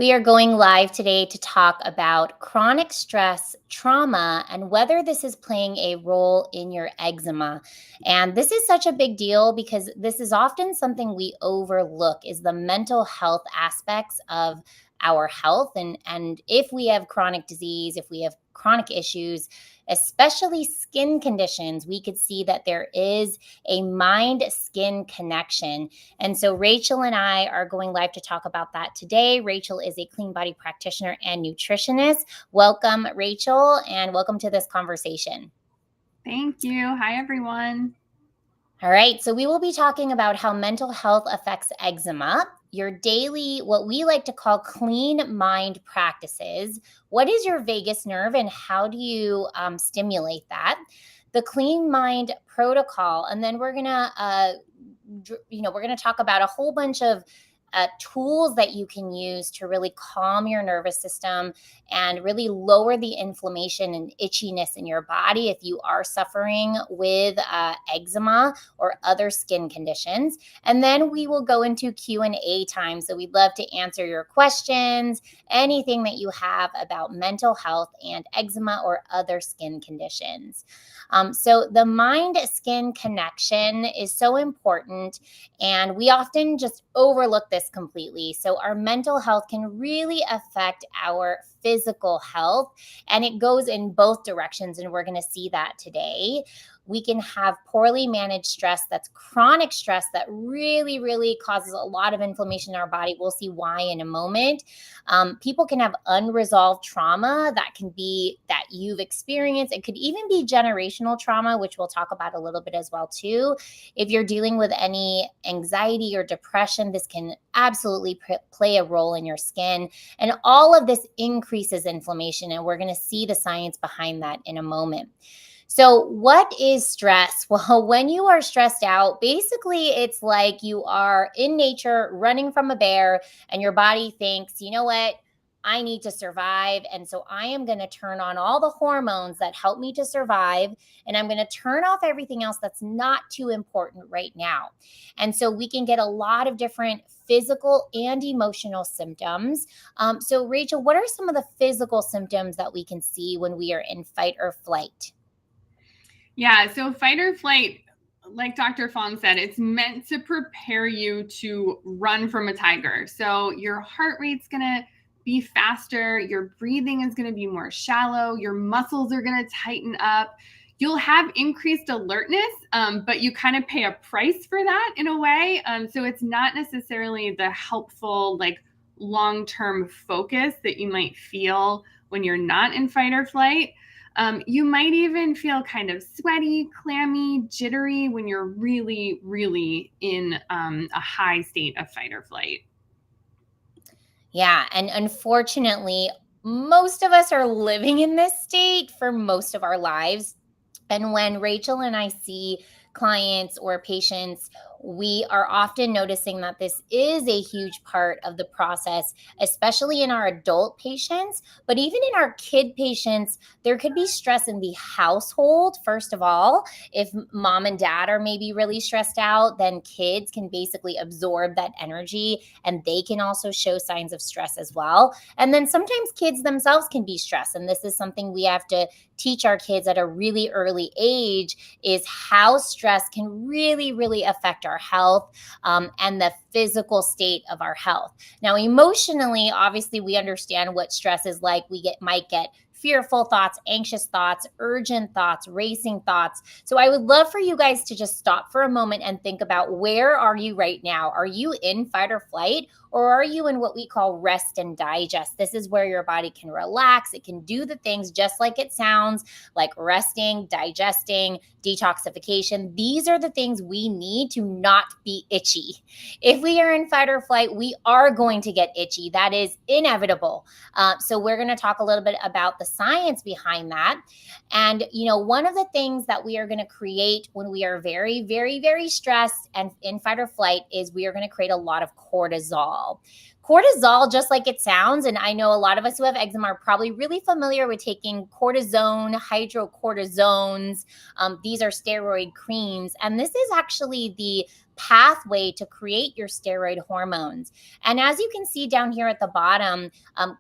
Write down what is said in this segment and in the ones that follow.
We are going live today to talk about chronic stress, trauma, and whether this is playing a role in your eczema. And this is such a big deal because this is often something we overlook is the mental health aspects of our health and if we have chronic disease, if we have chronic issues, especially skin conditions, we could see that there is a mind skin connection. And so Rachel and I are going live to talk about that today. Rachel is a clean body practitioner and nutritionist. Welcome, Rachel, and welcome to this conversation. Thank you. Hi, everyone. All right, so we will be talking about how mental health affects eczema, your daily, what we like to call clean mind practices. What is your vagus nerve and how do you stimulate that? The clean mind protocol, and then we're gonna talk about a whole bunch of tools that you can use to really calm your nervous system and really lower the inflammation and itchiness in your body if you are suffering with eczema or other skin conditions. And then we will go into Q&A time, so we'd love to answer your questions, anything that you have about mental health and eczema or other skin conditions. So the mind skin connection is so important, and we often just overlook this completely. So our mental health can really affect our physical health, and it goes in both directions. And we're going to see that today. We can have poorly managed stress that's chronic stress that really, really causes a lot of inflammation in our body. We'll see why in a moment. People can have unresolved trauma that can be that you've experienced. It could even be generational trauma, which we'll talk about a little bit as well too. If you're dealing with any anxiety or depression, this can absolutely play a role in your skin. And all of this increases inflammation. And we're going to see the science behind that in a moment. So, what is stress? Well, when you are stressed out, basically it's like you are in nature running from a bear, and your body thinks, you know what? I need to survive. And so I am going to turn on all the hormones that help me to survive. And I'm going to turn off everything else that's not too important right now. And so we can get a lot of different physical and emotional symptoms. So, Rachel, what are some of the physical symptoms that we can see when we are in fight or flight? Yeah, so fight or flight, like Dr. Fong said, it's meant to prepare you to run from a tiger. So your heart rate's going to be faster, your breathing is going to be more shallow, your muscles are going to tighten up. You'll have increased alertness, but you kind of pay a price for that in a way. So it's not necessarily the helpful, like long-term focus that you might feel when you're not in fight or flight. You might even feel kind of sweaty, clammy, jittery when you're really, really in a high state of fight or flight. Yeah. And unfortunately, most of us are living in this state for most of our lives. And when Rachel and I see clients or patients, we are often noticing that this is a huge part of the process, especially in our adult patients. But even in our kid patients, there could be stress in the household. First of all, if mom and dad are maybe really stressed out, then kids can basically absorb that energy and they can also show signs of stress as well. And then sometimes kids themselves can be stressed. And this is something we have to teach our kids at a really early age, is how stress can really, really affect our health and the physical state of our health. Now, emotionally, obviously, we understand what stress is like. Might get fearful thoughts, anxious thoughts, urgent thoughts, racing thoughts. So I would love for you guys to just stop for a moment and think about, where are you right now? Are you in fight or flight, or are you in what we call rest and digest? This is where your body can relax. It can do the things just like it sounds, like resting, digesting, detoxification. These are the things we need to not be itchy. If we are in fight or flight, we are going to get itchy. That is inevitable. So we're going to talk a little bit about the science behind that. And, one of the things that we are going to create when we are very, very, very stressed and in fight or flight is we are going to create a lot of cortisol. Cortisol, just like it sounds, and I know a lot of us who have eczema are probably really familiar with taking cortisone, hydrocortisones. These are steroid creams, and this is actually the pathway to create your steroid hormones. And as you can see down here at the bottom,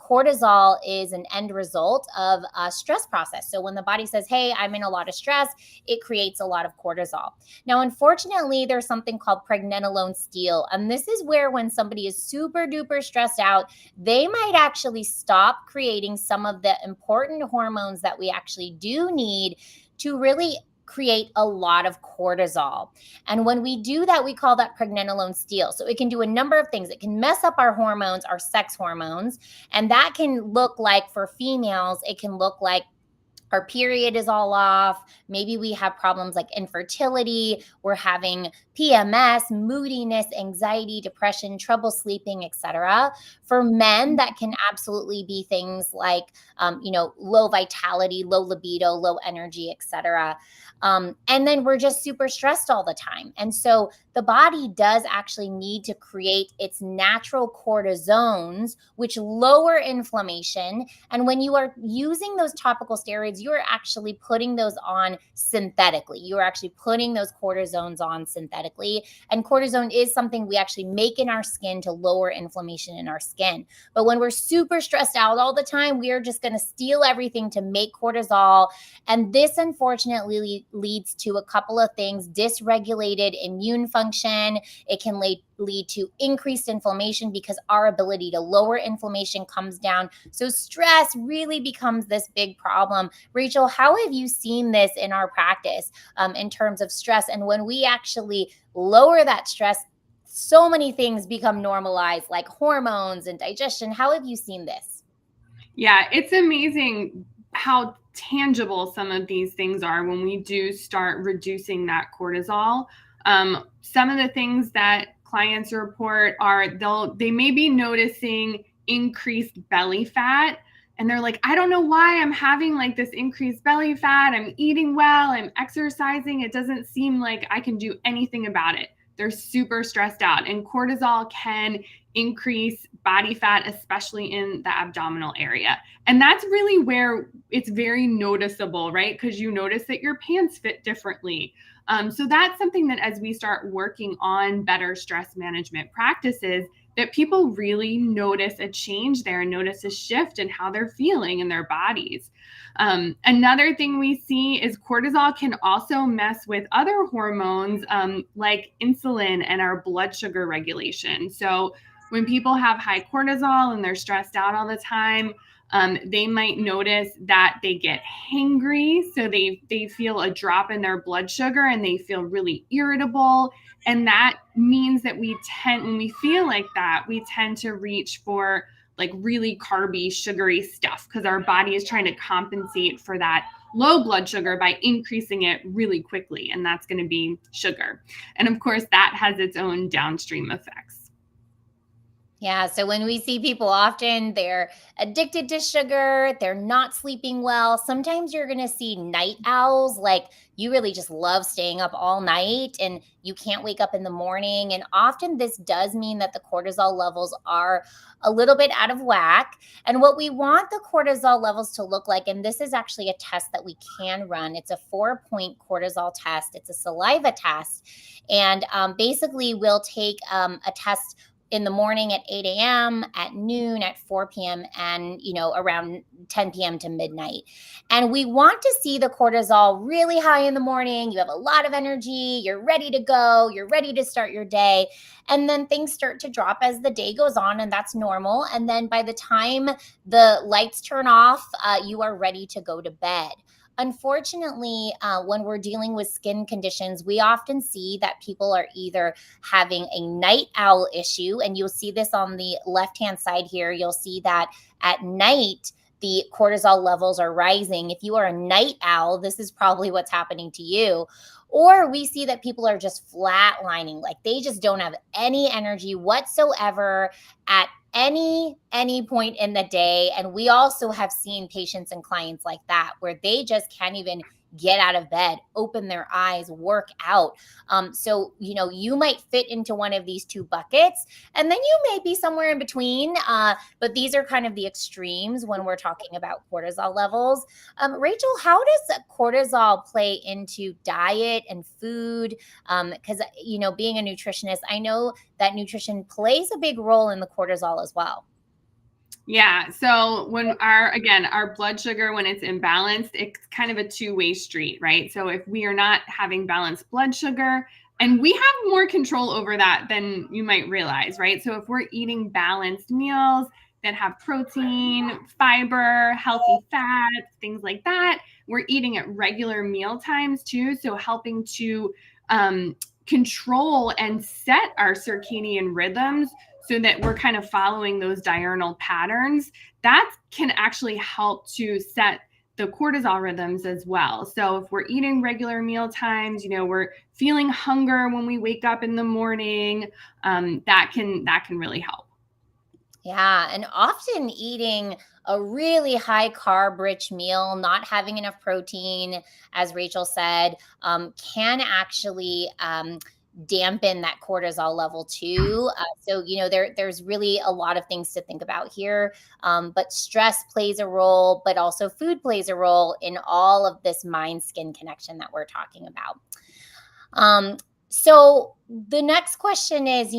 cortisol is an end result of a stress process. So when the body says, hey, I'm in a lot of stress, it creates a lot of cortisol. Now, unfortunately, there's something called pregnenolone steal. And this is where when somebody is super duper stressed out, they might actually stop creating some of the important hormones that we actually do need to really create a lot of cortisol. And when we do that, we call that pregnenolone steal. So it can do a number of things. It can mess up our hormones, our sex hormones. And that can look like, for females, it can look like our period is all off. Maybe we have problems like infertility. We're having PMS, moodiness, anxiety, depression, trouble sleeping, etc. For men, that can absolutely be things like, low vitality, low libido, low energy, etc. And then we're just super stressed all the time. And so the body does actually need to create its natural cortisones, which lower inflammation. And when you are using those topical steroids, you are actually putting those on synthetically. You are actually putting those cortisones on synthetically. And cortisone is something we actually make in our skin to lower inflammation in our skin. But when we're super stressed out all the time, we are just going to steal everything to make cortisol. And this unfortunately leads to a couple of things: dysregulated immune function. It can lead to increased inflammation because our ability to lower inflammation comes down. So stress really becomes this big problem. Rachel, how have you seen this in our practice in terms of stress? And when we actually lower that stress, so many things become normalized, like hormones and digestion. How have you seen this? Yeah, it's amazing how tangible some of these things are when we do start reducing that cortisol. Some of the things that clients report are they may be noticing increased belly fat, and they're like, I don't know why I'm having like this increased belly fat. I'm eating well, I'm exercising. It doesn't seem like I can do anything about it. They're super stressed out, and cortisol can increase body fat, especially in the abdominal area. And that's really where it's very noticeable, right? Because you notice that your pants fit differently. So that's something that as we start working on better stress management practices, that people really notice a change there and notice a shift in how they're feeling in their bodies. Another thing we see is cortisol can also mess with other hormones like insulin and our blood sugar regulation. So when people have high cortisol and they're stressed out all the time, they might notice that they get hangry. So they feel a drop in their blood sugar and they feel really irritable. And that means that when we feel like that, we tend to reach for like really carby, sugary stuff because our body is trying to compensate for that low blood sugar by increasing it really quickly. And that's going to be sugar. And of course, that has its own downstream effects. Yeah. So when we see people, often they're addicted to sugar, they're not sleeping well. Sometimes you're going to see night owls, like you really just love staying up all night and you can't wake up in the morning. And often this does mean that the cortisol levels are a little bit out of whack. And what we want the cortisol levels to look like, and this is actually a test that we can run, it's a 4-point cortisol test, it's a saliva test. And basically, we'll take a test in the morning at 8 a.m., at noon, at 4 p.m., and around 10 p.m. to midnight. And we want to see the cortisol really high in the morning. You have a lot of energy, you're ready to go, you're ready to start your day. And then things start to drop as the day goes on, and that's normal. And then by the time the lights turn off, you are ready to go to bed. Unfortunately, when we're dealing with skin conditions, we often see that people are either having a night owl issue, and you'll see this on the left-hand side here. You'll see that at night, the cortisol levels are rising. If you are a night owl, this is probably what's happening to you. Or we see that people are just flatlining, like they just don't have any energy whatsoever at any point in the day. And we also have seen patients and clients like that where they just can't even get out of bed, open their eyes, work out. So, you might fit into one of these two buckets, and then you may be somewhere in between. But these are kind of the extremes when we're talking about cortisol levels. Rachel, how does cortisol play into diet and food? Because, being a nutritionist, I know that nutrition plays a big role in the cortisol as well. Yeah. So when our blood sugar, when it's imbalanced, it's kind of a two-way street, right? So if we are not having balanced blood sugar, and we have more control over that than you might realize, right? So if we're eating balanced meals that have protein, fiber, healthy fats, things like that, we're eating at regular meal times too. So helping to control and set our circadian rhythms so that we're kind of following those diurnal patterns, that can actually help to set the cortisol rhythms as well. So if we're eating regular meal times, we're feeling hunger when we wake up in the morning, that can really help. Yeah, and often eating a really high carb rich meal, not having enough protein, as Rachel said, can actually dampen that cortisol level too. So, there's really a lot of things to think about here. But stress plays a role, but also food plays a role in all of this mind skin connection that we're talking about. Um, so the next question is,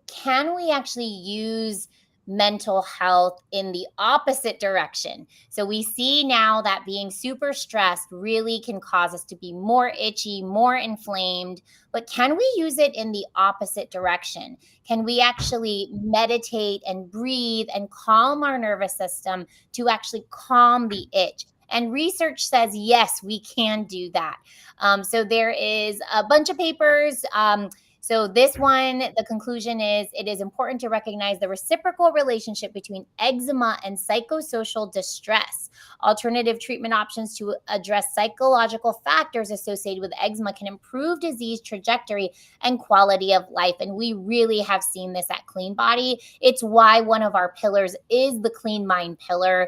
can we actually use mental health in the opposite direction? So we see now that being super stressed really can cause us to be more itchy, more inflamed, but can we use it in the opposite direction? Can we actually meditate and breathe and calm our nervous system to actually calm the itch? And research says, yes, we can do that. So there is a bunch of papers. So this one, the conclusion is it is important to recognize the reciprocal relationship between eczema and psychosocial distress. Alternative treatment options to address psychological factors associated with eczema can improve disease trajectory and quality of life. And we really have seen this at Clean Body. It's why one of our pillars is the Clean Mind pillar.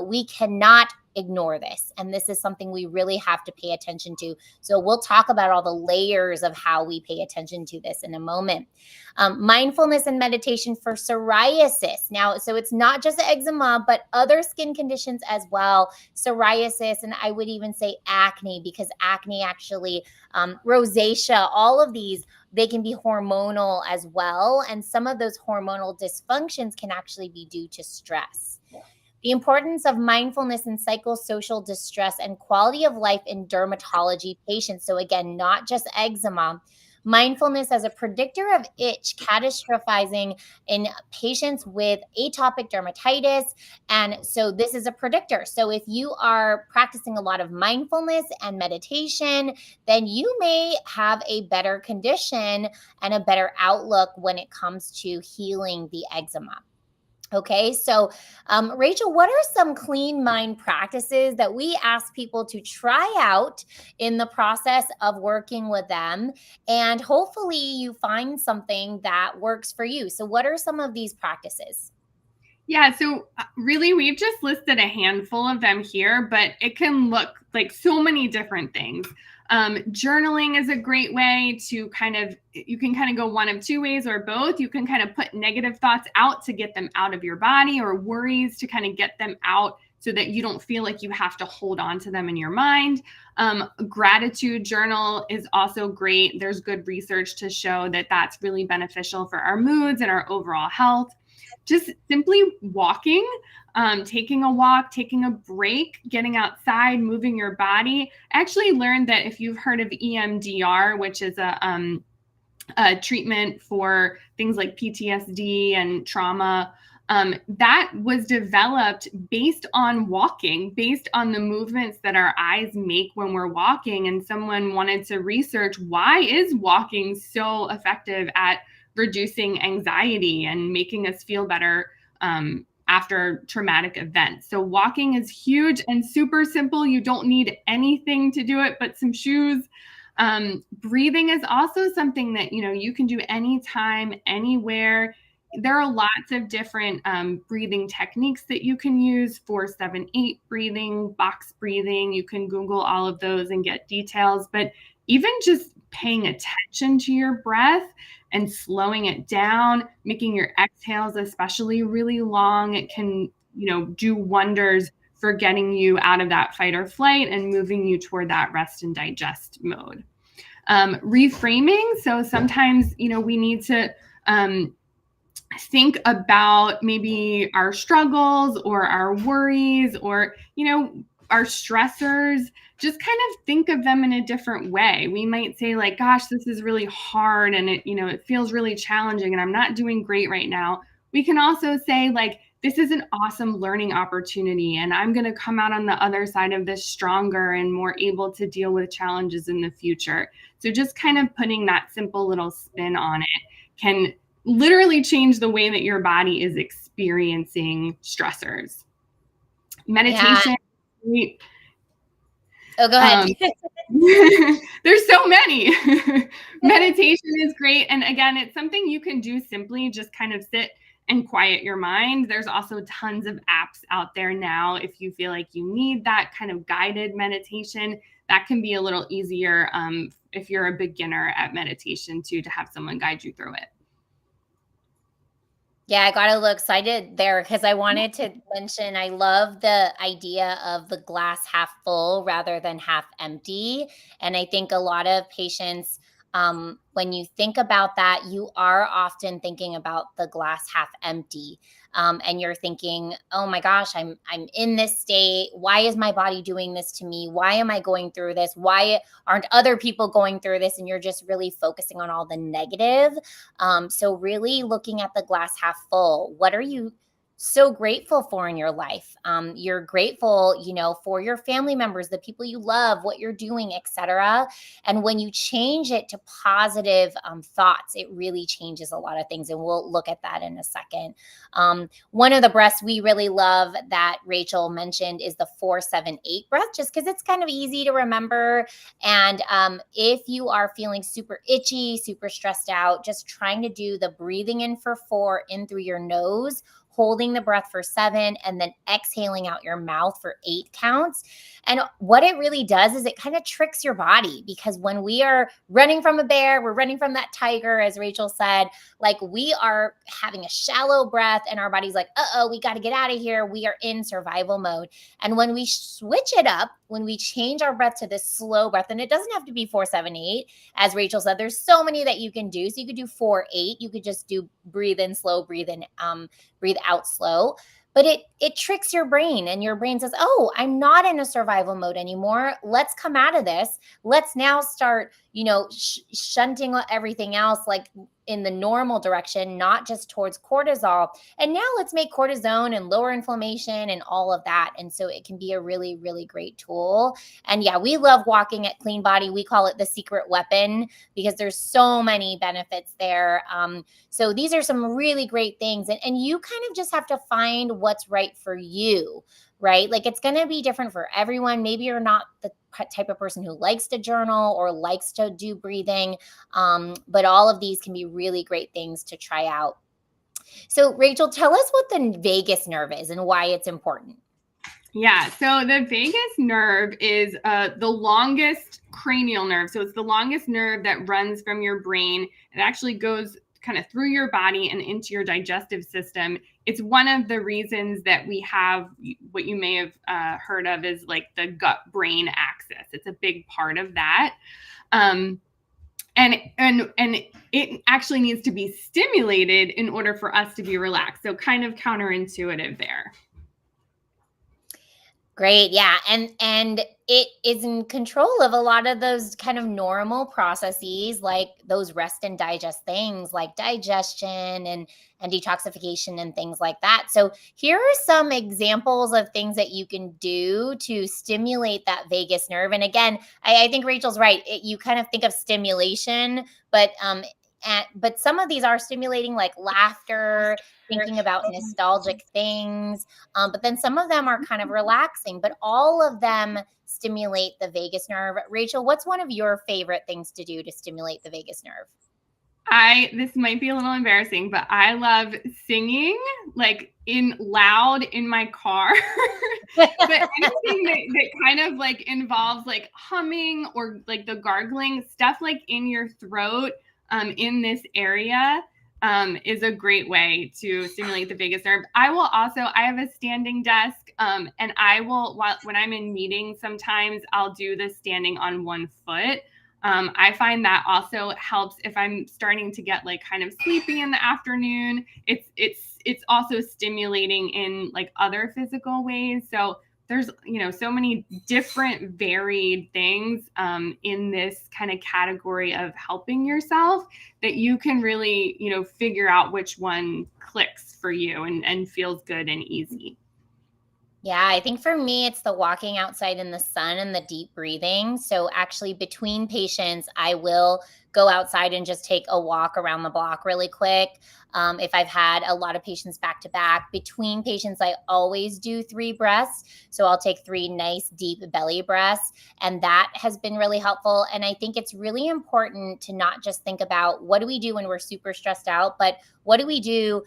We cannot ignore this. And this is something we really have to pay attention to. So we'll talk about all the layers of how we pay attention to this in a moment. Mindfulness and meditation for psoriasis. Now, so it's not just eczema, but other skin conditions as well. Psoriasis, and I would even say acne, because acne actually, rosacea, all of these, they can be hormonal as well. And some of those hormonal dysfunctions can actually be due to stress. The importance of mindfulness in psychosocial distress and quality of life in dermatology patients. So, again, not just eczema. Mindfulness as a predictor of itch catastrophizing in patients with atopic dermatitis. And so, this is a predictor. So, if you are practicing a lot of mindfulness and meditation, then you may have a better condition and a better outlook when it comes to healing the eczema. Okay, so Rachel, what are some clean mind practices that we ask people to try out in the process of working with them? And hopefully you find something that works for you. So, what are some of these practices? Yeah, so really, we've just listed a handful of them here, but it can look like so many different things. Journaling is a great way to you can kind of go one of two ways or both. You can kind of put negative thoughts out to get them out of your body, or worries to kind of get them out so that you don't feel like you have to hold on to them in your mind. Gratitude journal is also great. There's good research to show that that's really beneficial for our moods and our overall health. Just simply walking, taking a walk, taking a break, getting outside, moving your body. I actually learned that if you've heard of EMDR, which is a treatment for things like PTSD and trauma, that was developed based on walking, based on the movements that our eyes make when we're walking. And someone wanted to research, why is walking so effective at reducing anxiety and making us feel better after traumatic events? So walking is huge and super simple. You don't need anything to do it but some shoes. Breathing is also something that you can do anytime, anywhere. there are lots of different breathing techniques that you can use, 4-7-8 breathing, box breathing. You can Google all of those and get details. But even just paying attention to your breath and slowing it down, making your exhales especially really long, it can, do wonders for getting you out of that fight or flight and moving you toward that rest and digest mode. Reframing. So sometimes, we need to think about maybe our struggles or our worries or, our stressors. Just kind of think of them in a different way. We might say like, gosh, this is really hard and it feels really challenging and I'm not doing great right now. We can also say like, this is an awesome learning opportunity and I'm going to come out on the other side of this stronger and more able to deal with challenges in the future. So just kind of putting that simple little spin on it can literally change the way that your body is experiencing stressors. Meditation. Yeah. Oh, go ahead. There's so many. Meditation is great. And again, it's something you can do simply, just kind of sit and quiet your mind. There's also tons of apps out there now. If you feel like you need that kind of guided meditation, that can be a little easier if you're a beginner at meditation too, to have someone guide you through it. Yeah, I got a little excited there because I wanted to mention I love the idea of the glass half full rather than half empty. And I think a lot of patients, when you think about that, you are often thinking about the glass half empty. And you're thinking, oh my gosh, I'm in this state. Why is my body doing this to me? Why am I going through this? Why aren't other people going through this? And you're just really focusing on all the negative. So really looking at the glass half full. What are you so grateful for in your life? You're grateful, for your family members, the people you love, what you're doing, etc. And when you change it to positive thoughts, it really changes a lot of things. And we'll look at that in a second. One of the breaths we really love that Rachel mentioned is the 4-7-8 breath, just because it's kind of easy to remember. And if you are feeling super itchy, super stressed out, just trying to do the breathing in for 4 in through your nose, holding the breath for 7, and then exhaling out your mouth for 8 counts. And what it really does is it kind of tricks your body, because when we are running from a bear, we're running from that tiger, as Rachel said, like we are having a shallow breath and our body's like, uh-oh, we got to get out of here. We are in survival mode. And when we switch it up, when we change our breath to this slow breath, and it doesn't have to be 4-7-8, as Rachel said, there's so many that you can do. So you could do 4-8. You could just do breathe in slow, breathe in, breathe out slow. But it tricks your brain, and your brain says, oh, I'm not in a survival mode anymore. Let's come out of this. Let's now start, shunting everything else like in the normal direction, not just towards cortisol. And now let's make cortisone and lower inflammation and all of that. And so it can be a really, really great tool. And yeah, we love walking at Clean Body. We call it the secret weapon because there's so many benefits there. So these are some really great things. And you kind of just have to find what's right for you, right? Like it's going to be different for everyone. Maybe you're not the type of person who likes to journal or likes to do breathing. But all of these can be really great things to try out. So Rachel, tell us what the vagus nerve is and why it's important. Yeah, so the vagus nerve is the longest cranial nerve. So it's the longest nerve that runs from your brain. It actually goes kind of through your body and into your digestive system. It's one of the reasons that we have what you may have heard of as like the gut-brain axis. It's a big part of that. And it actually needs to be stimulated in order for us to be relaxed. So kind of counterintuitive there. Great. Yeah. And it is in control of a lot of those kind of normal processes, like those rest and digest things like digestion and detoxification and things like that. So here are some examples of things that you can do to stimulate that vagus nerve. And again, I think Rachel's right. You kind of think of stimulation, but some of these are stimulating, like laughter, thinking about nostalgic things. But then some of them are kind of relaxing, but all of them stimulate the vagus nerve. Rachel, what's one of your favorite things to do to stimulate the vagus nerve? This might be a little embarrassing, but I love singing like in loud in my car. But anything that kind of like involves like humming or like the gargling stuff, like in your throat, in this area, is a great way to stimulate the vagus nerve. I have a standing desk, and when I'm in meetings, sometimes I'll do the standing on one foot. I find that also helps if I'm starting to get like kind of sleepy in the afternoon. It's also stimulating in like other physical ways. So there's so many different varied things in this kind of category of helping yourself that you can really figure out which one clicks for you and feels good and easy. Yeah, I think for me, it's the walking outside in the sun and the deep breathing. So, actually, between patients, I will go outside and just take a walk around the block really quick. If I've had a lot of patients back to back, between patients, I always do 3 breaths. So, I'll take 3 nice deep belly breaths. And that has been really helpful. And I think it's really important to not just think about what do we do when we're super stressed out, but what do we do,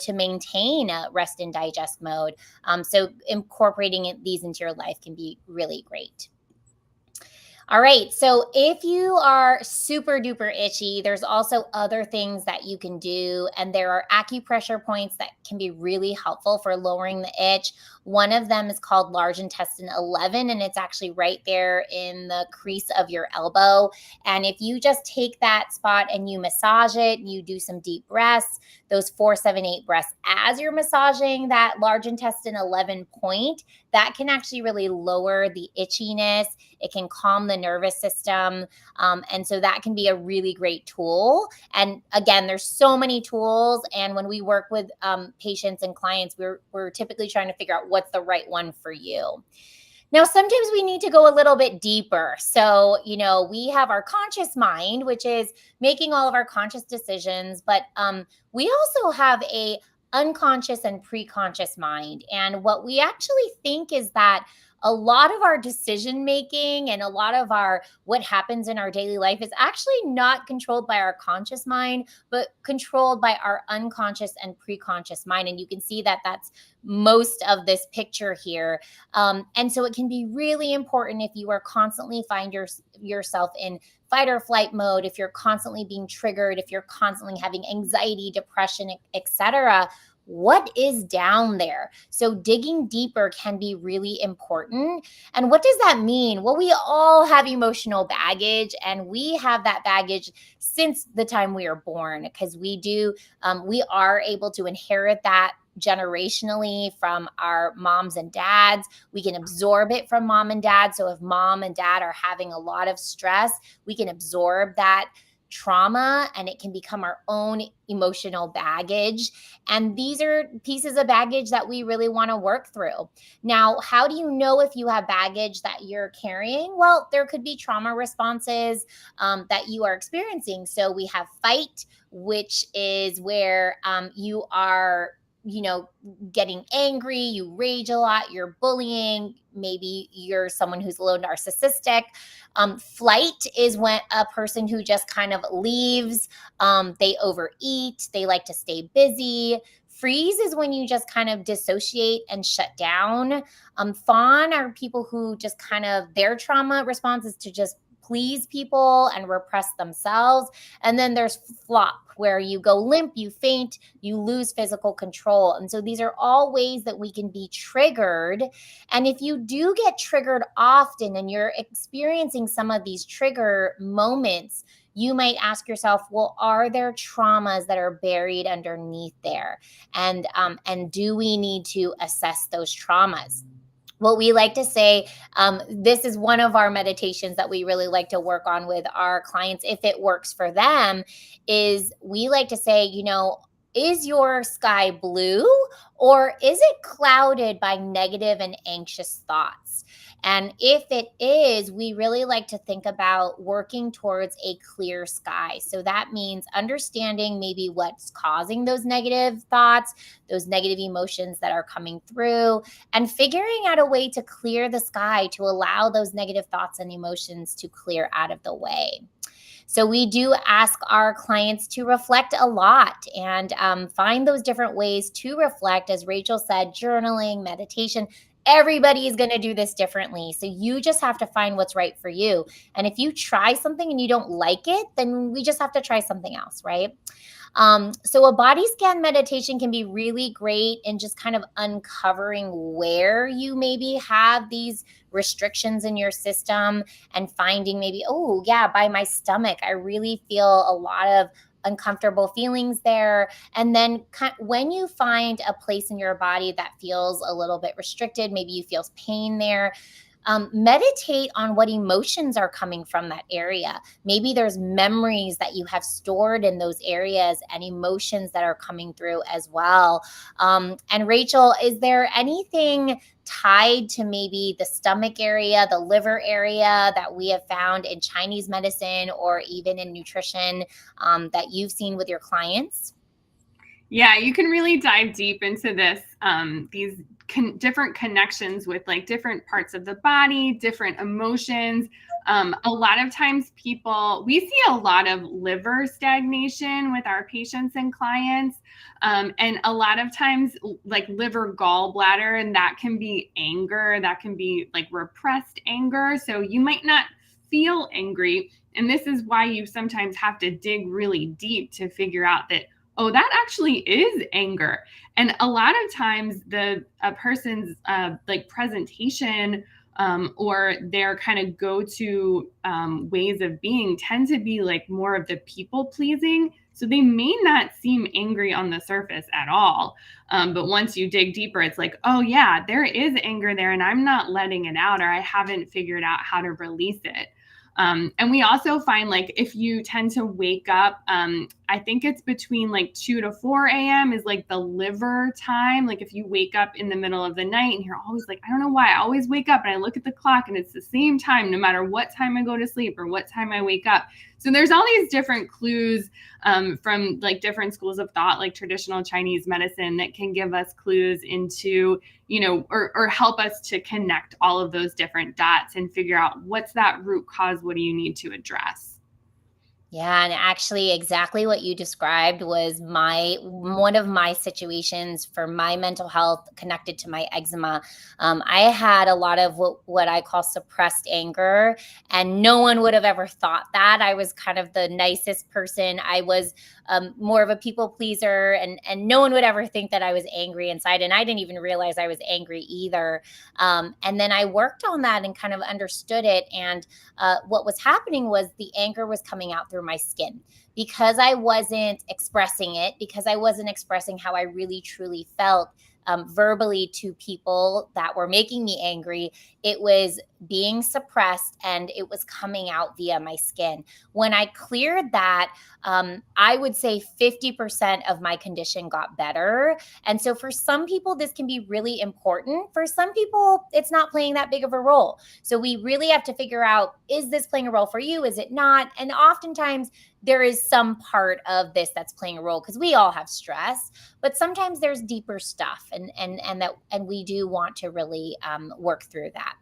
to maintain a rest and digest mode. So incorporating these into your life can be really great. All right. So if you are super duper itchy, there's also other things that you can do. And there are acupressure points that can be really helpful for lowering the itch. One of them is called large intestine 11, and it's actually right there in the crease of your elbow. And if you just take that spot and you massage it, you do some deep breaths, those 4, 7, 8 breaths as you're massaging that large intestine 11 point, that can actually really lower the itchiness. It can calm the nervous system. And so that can be a really great tool. And again, there's so many tools. And when we work with patients and clients, we're typically trying to figure out what's the right one for you. Now, sometimes we need to go a little bit deeper. So, we have our conscious mind, which is making all of our conscious decisions, but we also have a unconscious and preconscious mind. And what we actually think is that a lot of our decision making and a lot of our what happens in our daily life is actually not controlled by our conscious mind, but controlled by our unconscious and preconscious mind. And you can see that that's most of this picture here. And so it can be really important if you are constantly find yourself in fight or flight mode, if you're constantly being triggered, if you're constantly having anxiety, depression, etc. What is down there? So digging deeper can be really important. And what does that mean? Well, we all have emotional baggage, and we have that baggage since the time we are born, because we are able to inherit that generationally from our moms and dads. We can absorb it from mom and dad. So if mom and dad are having a lot of stress, we can absorb that trauma and it can become our own emotional baggage. And these are pieces of baggage that we really want to work through. Now, how do you know if you have baggage that you're carrying? Well, there could be trauma responses that you are experiencing. So we have fight, which is where you are getting angry, you rage a lot, you're bullying, maybe you're someone who's a little narcissistic. Flight is when a person who just kind of leaves, they overeat, they like to stay busy. Freeze is when you just kind of dissociate and shut down. Fawn are people who just kind of their trauma response is to just please people and repress themselves. And then there's flop, where you go limp, you faint, you lose physical control. And so these are all ways that we can be triggered. And if you do get triggered often and you're experiencing some of these trigger moments, you might ask yourself, well, are there traumas that are buried underneath there? And do we need to assess those traumas? What we like to say, this is one of our meditations that we really like to work on with our clients, if it works for them, is we like to say, is your sky blue or is it clouded by negative and anxious thoughts? And if it is, we really like to think about working towards a clear sky. So that means understanding maybe what's causing those negative thoughts, those negative emotions that are coming through, and figuring out a way to clear the sky to allow those negative thoughts and emotions to clear out of the way. So we do ask our clients to reflect a lot and find those different ways to reflect. As Rachel said, journaling, meditation. Everybody is going to do this differently. So you just have to find what's right for you. And if you try something and you don't like it, then we just have to try something else, right? So a body scan meditation can be really great in just kind of uncovering where you maybe have these restrictions in your system and finding maybe, oh, yeah, by my stomach, I really feel a lot of uncomfortable feelings there. And then when you find a place in your body that feels a little bit restricted, maybe you feel pain there, meditate on what emotions are coming from that area. Maybe there's memories that you have stored in those areas and emotions that are coming through as well. And Rachel, is there anything tied to maybe the stomach area, the liver area that we have found in Chinese medicine or even in nutrition that you've seen with your clients? Yeah, you can really dive deep into this, these different connections with like different parts of the body, different emotions. A lot of times we see a lot of liver stagnation with our patients and clients. And a lot of times like liver gallbladder, and that can be anger, that can be like repressed anger. So you might not feel angry. And this is why you sometimes have to dig really deep to figure out that, oh, that actually is anger. And a lot of times a person's like presentation or their kind of go-to ways of being tend to be like more of the people pleasing. So they may not seem angry on the surface at all. But once you dig deeper, it's like, oh yeah, there is anger there and I'm not letting it out, or I haven't figured out how to release it. And we also find like if you tend to wake up, I think it's between like 2 to 4 a.m. is like the liver time. Like if you wake up in the middle of the night and you're always like, I don't know why, I always wake up and I look at the clock and it's the same time no matter what time I go to sleep or what time I wake up. So there's all these different clues from like different schools of thought, like traditional Chinese medicine, that can give us clues into, or help us to connect all of those different dots and figure out what's that root cause, what do you need to address. Yeah, and actually exactly what you described was my one of my situations for my mental health connected to my eczema. I had a lot of what I call suppressed anger, and no one would have ever thought that. I was kind of the nicest person. I was more of a people pleaser, and no one would ever think that I was angry inside, and I didn't even realize I was angry either. And then I worked on that and kind of understood it, and what was happening was the anger was coming out through my skin because I wasn't expressing it, because I wasn't expressing how I really truly felt verbally to people that were making me angry. It was being suppressed and it was coming out via my skin. When I cleared that, I would say 50% of my condition got better. And so for some people, this can be really important. For some people, it's not playing that big of a role. So we really have to figure out, is this playing a role for you? Is it not? And oftentimes there is some part of this that's playing a role because we all have stress, but sometimes there's deeper stuff, and we do want to really work through that.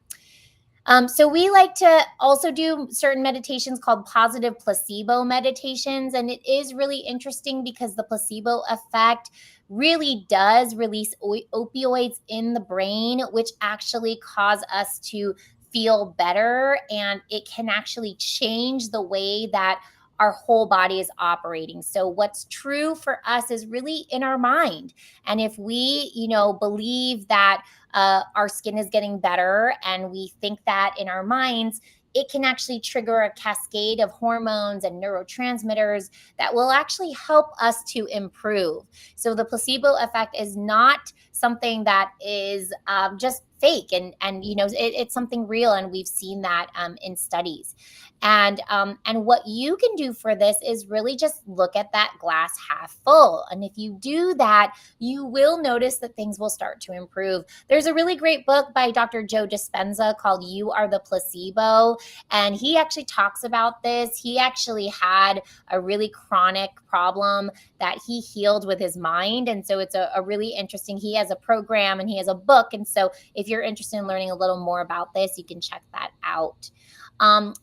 So we like to also do certain meditations called positive placebo meditations. And it is really interesting because the placebo effect really does release opioids in the brain, which actually cause us to feel better. And it can actually change the way that our whole body is operating. So what's true for us is really in our mind. And if we, believe that our skin is getting better and we think that in our minds, it can actually trigger a cascade of hormones and neurotransmitters that will actually help us to improve. So the placebo effect is not something that is just fake, and it's something real, and we've seen that in studies. And what you can do for this is really just look at that glass half full. And if you do that, you will notice that things will start to improve. There's a really great book by Dr. Joe Dispenza called You Are the Placebo. And he actually talks about this. He actually had a really chronic problem that he healed with his mind. And so it's a really interesting, he has a program and he has a book. And so if you're interested in learning a little more about this, you can check that out.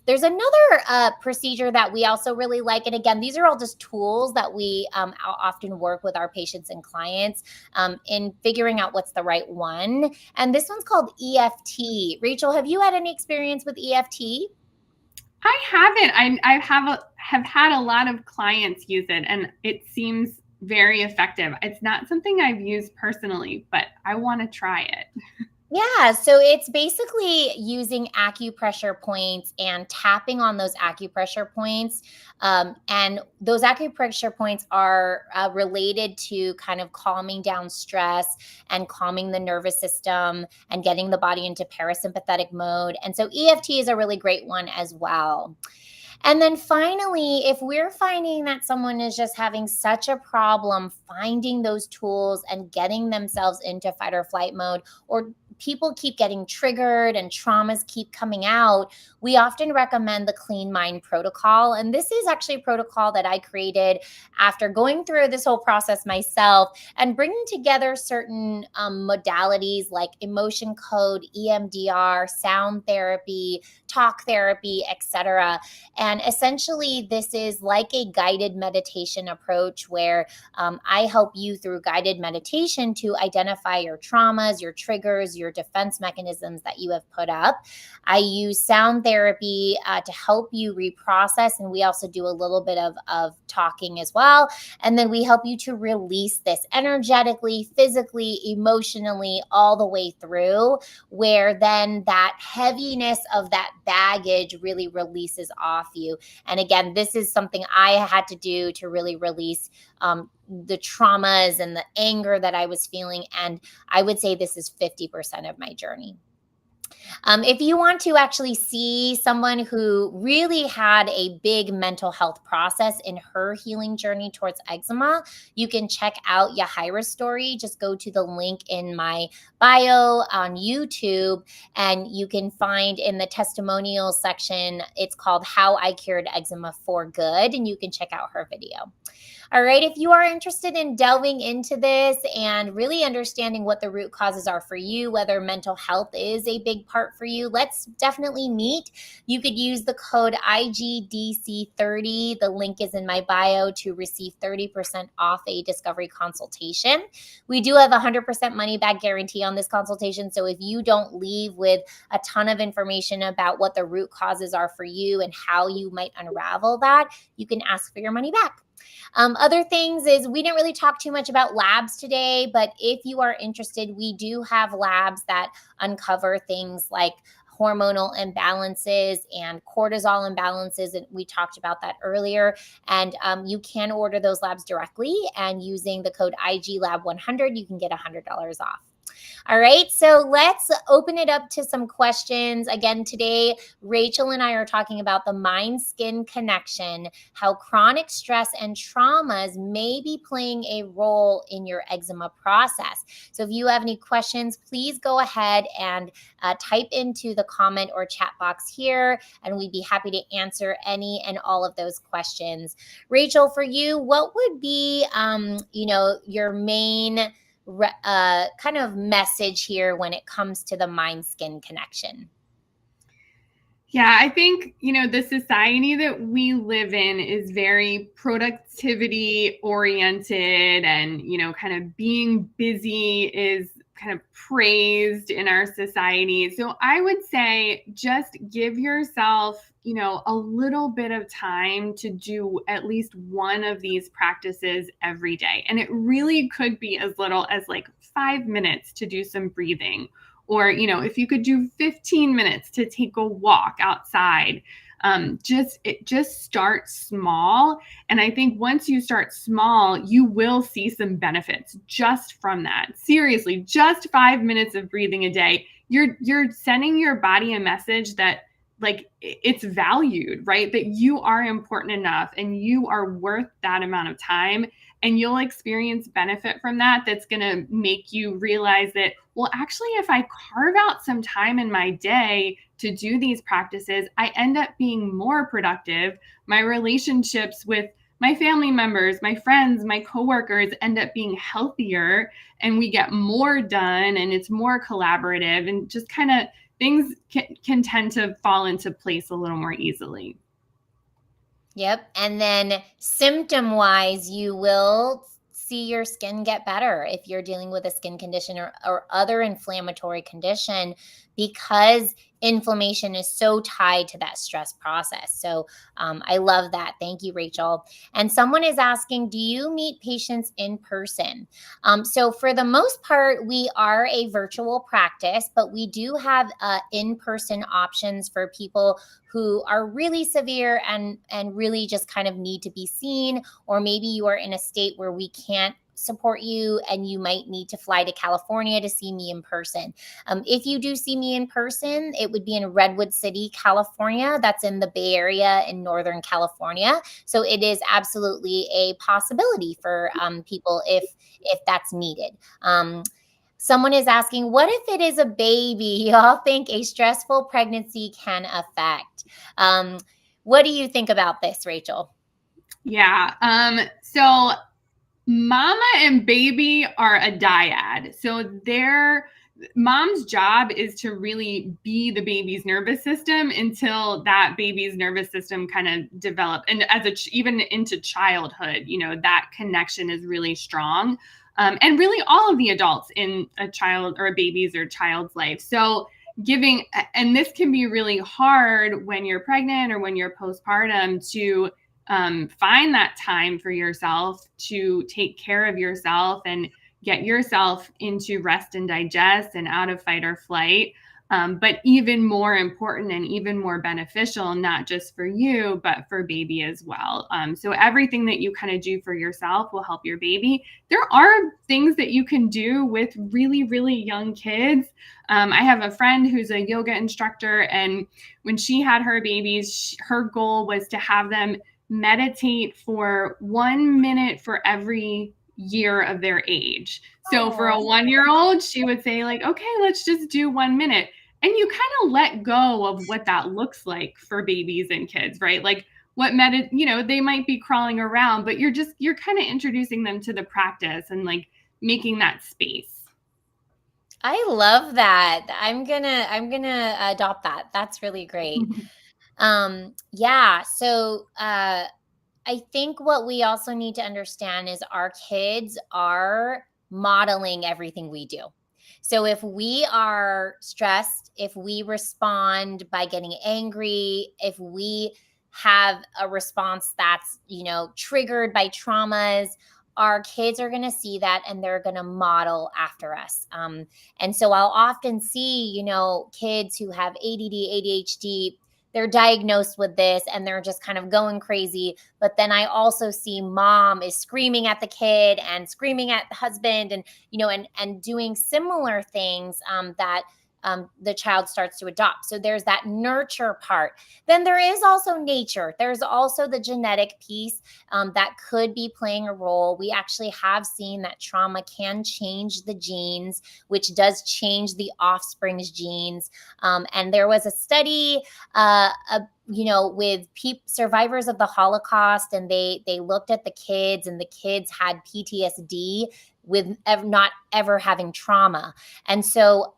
There's another procedure that we also really like. And again, these are all just tools that we often work with our patients and clients in figuring out what's the right one. And this one's called EFT. Rachel, have you had any experience with EFT? I haven't. I have had a lot of clients use it, and it seems very effective. It's not something I've used personally, but I want to try it. Yeah, so it's basically using acupressure points and tapping on those acupressure points. And those acupressure points are related to kind of calming down stress and calming the nervous system and getting the body into parasympathetic mode. And so EFT is a really great one as well. And then finally, if we're finding that someone is just having such a problem finding those tools and getting themselves into fight or flight mode, or people keep getting triggered and traumas keep coming out, we often recommend the Clean Mind Protocol. And this is actually a protocol that I created after going through this whole process myself and bringing together certain modalities like emotion code, EMDR, sound therapy, talk therapy, etc. And essentially, this is like a guided meditation approach where I help you through guided meditation to identify your traumas, your triggers, your defense mechanisms that you have put up. I use sound therapy to help you reprocess, and we also do a little bit of talking as well. And then we help you to release this energetically, physically, emotionally, all the way through, where then that heaviness of that baggage really releases off you. And again, this is something I had to do to really release the traumas and the anger that I was feeling. And I would say this is 50% of my journey. If you want to actually see someone who really had a big mental health process in her healing journey towards eczema, you can check out Yahira's story. Just go to the link in my bio on YouTube, and you can find in the testimonials section, it's called How I Cured Eczema for Good, and you can check out her video. All right. If you are interested in delving into this and really understanding what the root causes are for you, whether mental health is a big part for you, let's definitely meet. You could use the code IGDC30. The link is in my bio to receive 30% off a discovery consultation. We do have a 100% money back guarantee on this consultation. So if you don't leave with a ton of information about what the root causes are for you and how you might unravel that, you can ask for your money back. Other things is we didn't really talk too much about labs today, but if you are interested, we do have labs that uncover things like hormonal imbalances and cortisol imbalances. And we talked about that earlier. And you can order those labs directly. And using the code IGLAB100, you can get $100 off. All right, so let's open it up to some questions. Again, today, Rachel and I are talking about the mind-skin connection, how chronic stress and traumas may be playing a role in your eczema process. So if you have any questions, please go ahead and type into the comment or chat box here, and we'd be happy to answer any and all of those questions. Rachel, for you, what would be, your main kind of message here when it comes to the mind skin connection? Yeah, I think, the society that we live in is very productivity oriented, and, kind of being busy is kind of praised in our society. So I would say just give yourself, a little bit of time to do at least one of these practices every day. And it really could be as little as like 5 minutes to do some breathing, or if you could do 15 minutes to take a walk outside. Just start small, and I think once you start small, you will see some benefits just from that. Seriously, just 5 minutes of breathing a day, you're sending your body a message that, like, it's valued, right? That you are important enough and you are worth that amount of time, and you'll experience benefit from that. That's going to make you realize that, well, actually, if I carve out some time in my day to do these practices, I end up being more productive. My relationships with my family members, my friends, my coworkers end up being healthier, and we get more done, and it's more collaborative, and just kind of things can tend to fall into place a little more easily. Yep. And then symptom wise, you will see your skin get better if you're dealing with a skin condition or other inflammatory condition, because inflammation is so tied to that stress process. So I love that. Thank you, Rachel. And someone is asking, do you meet patients in person? So for the most part, we are a virtual practice, but we do have in-person options for people who are really severe and really just kind of need to be seen, or maybe you are in a state where we can't support you and you might need to fly to California to see me in person. If you do see me in person, it would be in Redwood City, California. That's in the Bay Area in Northern California. So it is absolutely a possibility for people if that's needed. Someone is asking, what if it is a baby y'all think a stressful pregnancy can affect? What do you think about this, Rachel? Yeah. So mama and baby are a dyad. So their mom's job is to really be the baby's nervous system until that baby's nervous system kind of develop. And even into childhood, that connection is really strong. And really all of the adults in a child or a baby's or child's life. So and this can be really hard when you're pregnant or when you're postpartum to find that time for yourself to take care of yourself and get yourself into rest and digest and out of fight or flight. But even more important and even more beneficial, not just for you, but for baby as well. So everything that you kind of do for yourself will help your baby. There are things that you can do with really, really young kids. I have a friend who's a yoga instructor, and when she had her babies, her goal was to have them meditate for 1 minute for every year of their age. So for a 1-year-old, she would say like, okay, let's just do 1 minute. And you kind of let go of what that looks like for babies and kids, right? Like they might be crawling around, but you're kind of introducing them to the practice and like making that space. I love that. I'm gonna adopt that. That's really great. Yeah. So I think what we also need to understand is our kids are modeling everything we do. So if we are stressed, if we respond by getting angry, if we have a response that's, triggered by traumas, our kids are going to see that and they're going to model after us. And so I'll often see, kids who have ADD, ADHD, they're diagnosed with this and they're just kind of going crazy. But then I also see mom is screaming at the kid and screaming at the husband and, and doing similar things that the child starts to adopt. So there's that nurture part. Then there is also nature. There's also the genetic piece that could be playing a role. We actually have seen that trauma can change the genes, which does change the offspring's genes. And there was a study, with survivors of the Holocaust, and they looked at the kids, and the kids had PTSD with not ever having trauma. And so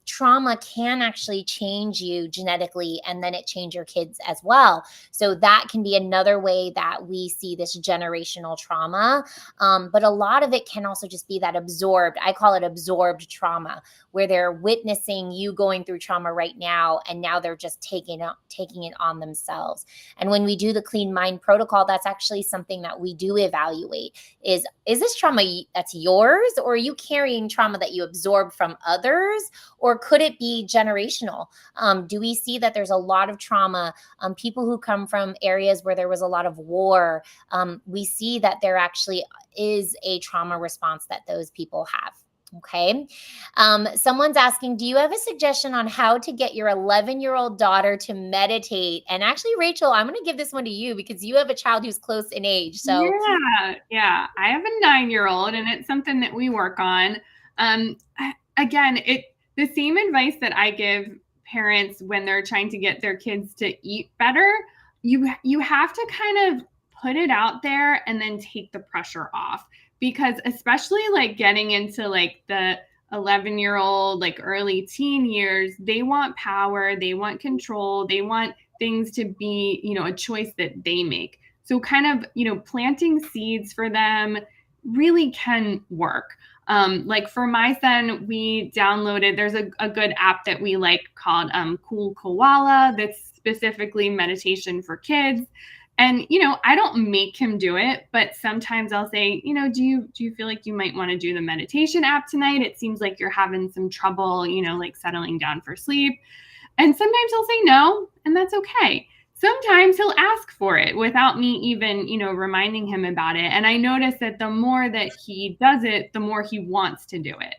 trauma can actually change you genetically, and then it change your kids as well. So that can be another way that we see this generational trauma. But a lot of it can also just be that absorbed, I call it absorbed trauma, where they're witnessing you going through trauma right now, and now they're just taking it on themselves. And when we do the Clean Mind protocol, that's actually something that we do evaluate. Is this trauma that's yours, or are you carrying trauma that you absorbed from others, or could it be generational? Do we see that there's a lot of trauma? People who come from areas where there was a lot of war, we see that there actually is a trauma response that those people have. Okay. Someone's asking, do you have a suggestion on how to get your 11-year-old daughter to meditate? And actually, Rachel, I'm going to give this one to you because you have a child who's close in age. So yeah. I have a 9-year-old, and it's something that we work on. Again, the same advice that I give parents when they're trying to get their kids to eat better, you have to kind of put it out there and then take the pressure off. Because especially like getting into like the 11-year-old, like early teen years, they want power, they want control, they want things to be, a choice that they make. So kind of, planting seeds for them really can work. Like for my son, we downloaded, there's a good app that we like called Cool Koala that's specifically meditation for kids. And I don't make him do it, but sometimes I'll say, do you feel like you might want to do the meditation app tonight? It seems like you're having some trouble, like settling down for sleep. And sometimes he'll say no, and that's okay. Sometimes he'll ask for it without me even, reminding him about it. And I notice that the more that he does it, the more he wants to do it.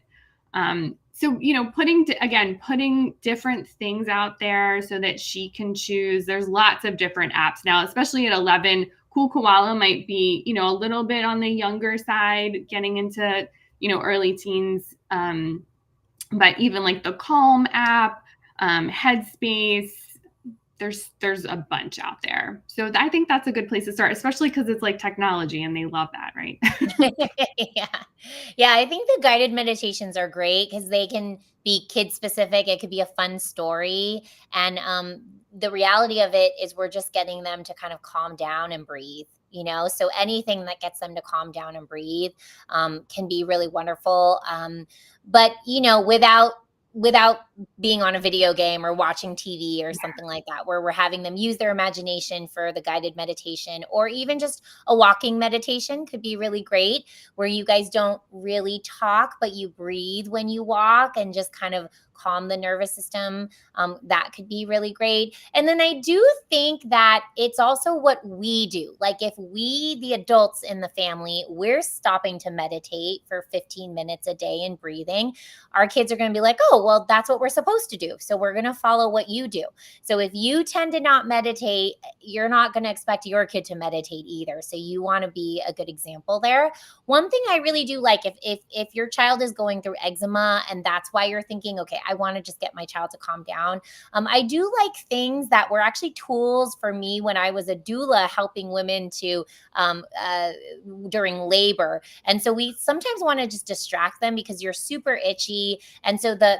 So, putting different things out there so that she can choose. There's lots of different apps now, especially at 11. Cool Koala might be, a little bit on the younger side, getting into, early teens. But even like the Calm app, Headspace, there's a bunch out there. So I think that's a good place to start, especially because it's like technology and they love that, right? Yeah. Yeah, I think the guided meditations are great because they can be kid specific. It could be a fun story. And the reality of it is we're just getting them to kind of calm down and breathe, So anything that gets them to calm down and breathe can be really wonderful. But, without being on a video game or watching TV or something like that, where we're having them use their imagination for the guided meditation, or even just a walking meditation could be really great, where you guys don't really talk, but you breathe when you walk and just kind of calm the nervous system. That could be really great. And then I do think that it's also what we do. Like if we, the adults in the family, we're stopping to meditate for 15 minutes a day and breathing, our kids are going to be like, oh, well, that's what we're supposed to do. So we're going to follow what you do. So if you tend to not meditate, you're not going to expect your kid to meditate either. So you want to be a good example there. One thing I really do like, if your child is going through eczema and that's why you're thinking, okay, I want to just get my child to calm down. I do like things that were actually tools for me when I was a doula helping women to during labor. And so we sometimes want to just distract them because you're super itchy. And so the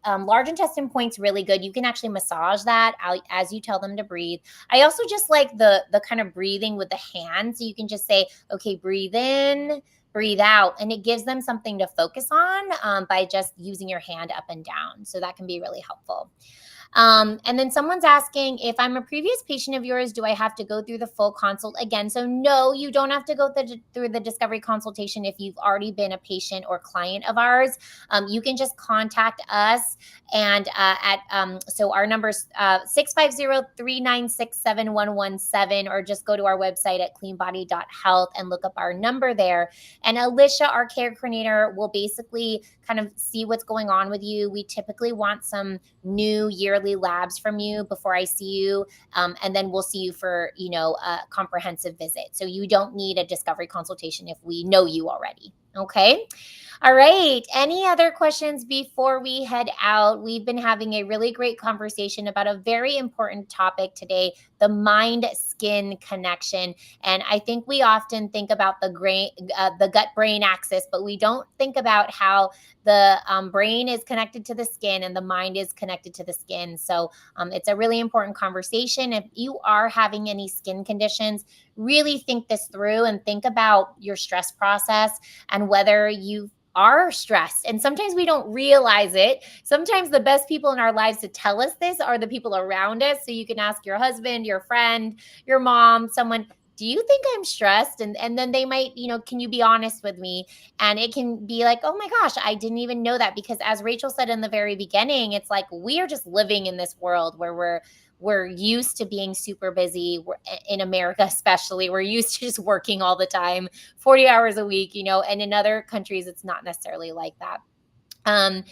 large intestine point's really good. You can actually massage that out as you tell them to breathe. I also just like the kind of breathing with the hands. So you can just say, okay, breathe in, breathe out, and it gives them something to focus on by just using your hand up and down. So that can be really helpful. And then someone's asking, if I'm a previous patient of yours, do I have to go through the full consult again? So no, you don't have to go through the discovery consultation if you've already been a patient or client of ours. You can just contact us and so our number's 650-396-7117, or just go to our website at cleanbody.health and look up our number there. And Alicia, our care coordinator, will basically kind of see what's going on with you. We typically want some new yearly labs from you before I see you. And then we'll see you for, a comprehensive visit. So you don't need a discovery consultation if we know you already. Okay. All right. Any other questions before we head out? We've been having a really great conversation about a very important topic today, the mind-skin connection. And I think we often think about the gut-brain axis, but we don't think about how the brain is connected to the skin and the mind is connected to the skin. So it's a really important conversation. If you are having any skin conditions, really think this through and think about your stress process and whether you are stressed. And sometimes we don't realize it. Sometimes the best people in our lives to tell us this are the people around us. So you can ask your husband, your friend, your mom, someone, do you think I'm stressed? And then they might, can you be honest with me? And it can be like, oh my gosh, I didn't even know that. Because as Rachel said in the very beginning, it's like we are just living in this world where we're used to being super busy. In America, especially, we're used to just working all the time, 40 hours a week, and in other countries, it's not necessarily like that. And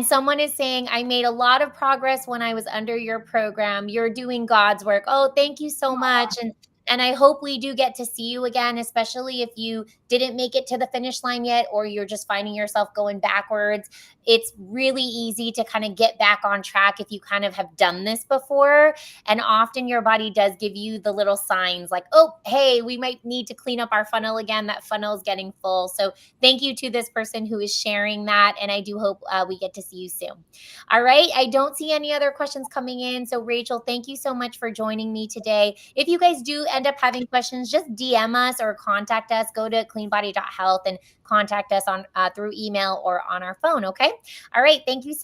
someone is saying, I made a lot of progress when I was under your program. You're doing God's work. Oh, thank you so much. And And I hope we do get to see you again, especially if you didn't make it to the finish line yet, or you're just finding yourself going backwards. It's really easy to kind of get back on track if you kind of have done this before. And often your body does give you the little signs like, oh, hey, we might need to clean up our funnel again. That funnel is getting full. So thank you to this person who is sharing that. And I do hope we get to see you soon. All right. I don't see any other questions coming in. So, Rachel, thank you so much for joining me today. If you guys do end up having questions, just DM us or contact us. Go to cleanbody.health and contact us on through email or on our phone. Okay. All right. Thank you so